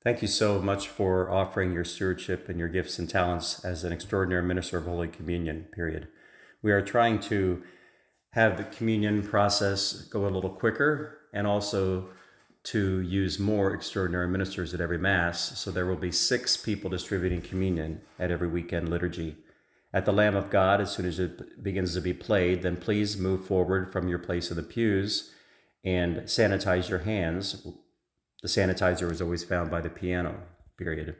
Thank you so much for offering your stewardship and your gifts and talents as an extraordinary minister of Holy Communion, period. We are trying to have the communion process go a little quicker and also to use more extraordinary ministers at every Mass. So there will be 6 people distributing communion at every weekend liturgy. At the Lamb of God, as soon as it begins to be played, then please move forward from your place of the pews and sanitize your hands. The sanitizer is always found by the piano, period.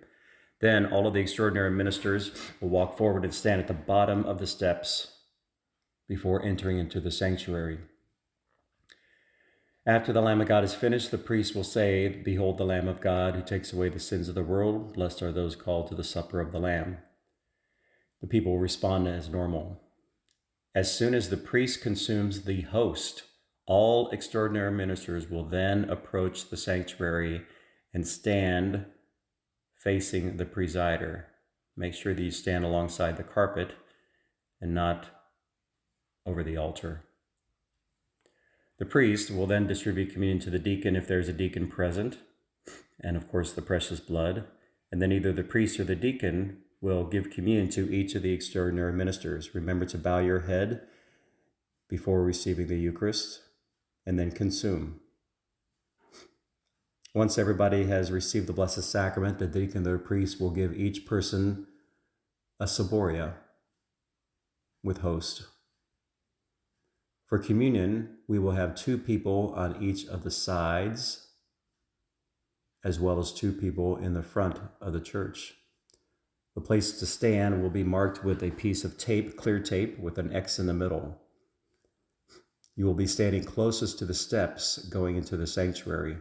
Then all of the extraordinary ministers will walk forward and stand at the bottom of the steps before entering into the sanctuary. After the Lamb of God is finished, the priest will say, "Behold the Lamb of God who takes away the sins of the world. Blessed are those called to the supper of the Lamb." The people will respond as normal. As soon as the priest consumes the host, all extraordinary ministers will then approach the sanctuary and stand facing the presider. Make sure that you stand alongside the carpet and not over the altar. The priest will then distribute communion to the deacon if there's a deacon present, and of course the precious blood. And then either the priest or the deacon will give communion to each of the extraordinary ministers. Remember to bow your head before receiving the Eucharist, and then consume. Once everybody has received the Blessed Sacrament, the deacon or the priest will give each person a ciboria with host. For communion, we will have 2 people on each of the sides, as well as 2 people in the front of the church. The place to stand will be marked with a piece of tape, clear tape, with an X in the middle. You will be standing closest to the steps going into the sanctuary.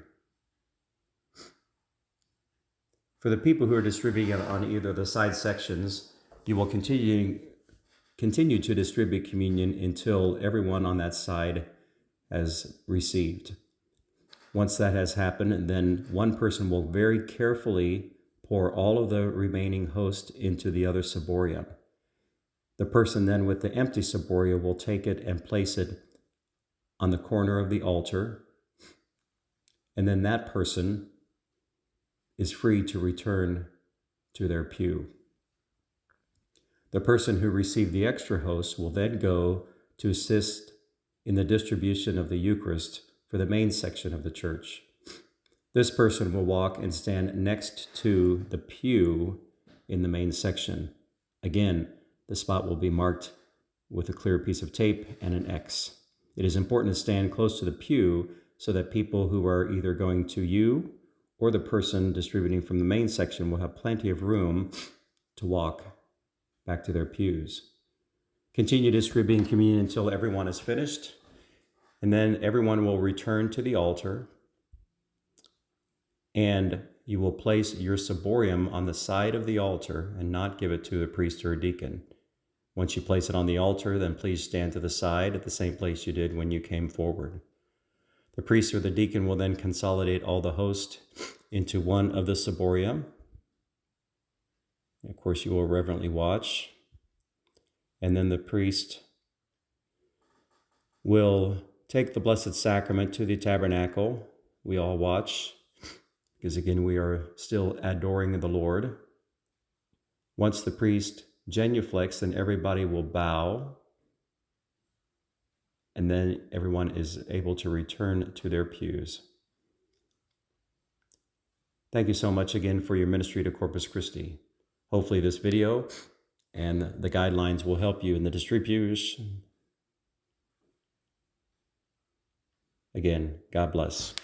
For the people who are distributing on either of the side sections, you will continue to distribute communion until everyone on that side has received. Once that has happened, then one person will very carefully pour all of the remaining host into the other ciboria. The person then with the empty ciboria will take it and place it on the corner of the altar, and then that person is free to return to their pew. The person who received the extra host will then go to assist in the distribution of the Eucharist for the main section of the church. This person will walk and stand next to the pew in the main section. Again, the spot will be marked with a clear piece of tape and an X. It is important to stand close to the pew so that people who are either going to you or the person distributing from the main section will have plenty of room to walk back to their pews. Continue distributing communion until everyone is finished, and then everyone will return to the altar, and you will place your ciborium on the side of the altar and not give it to a priest or a deacon. Once you place it on the altar, then please stand to the side at the same place you did when you came forward. The priest or the deacon will then consolidate all the host into one of the ciboria. Of course, you will reverently watch. And then the priest will take the Blessed Sacrament to the tabernacle. We all watch, because again, we are still adoring the Lord. Once the priest genuflects, then everybody will bow, and then everyone is able to return to their pews. Thank you so much again for your ministry to Corpus Christi. Hopefully this video and the guidelines will help you in the distribution. Again, God bless.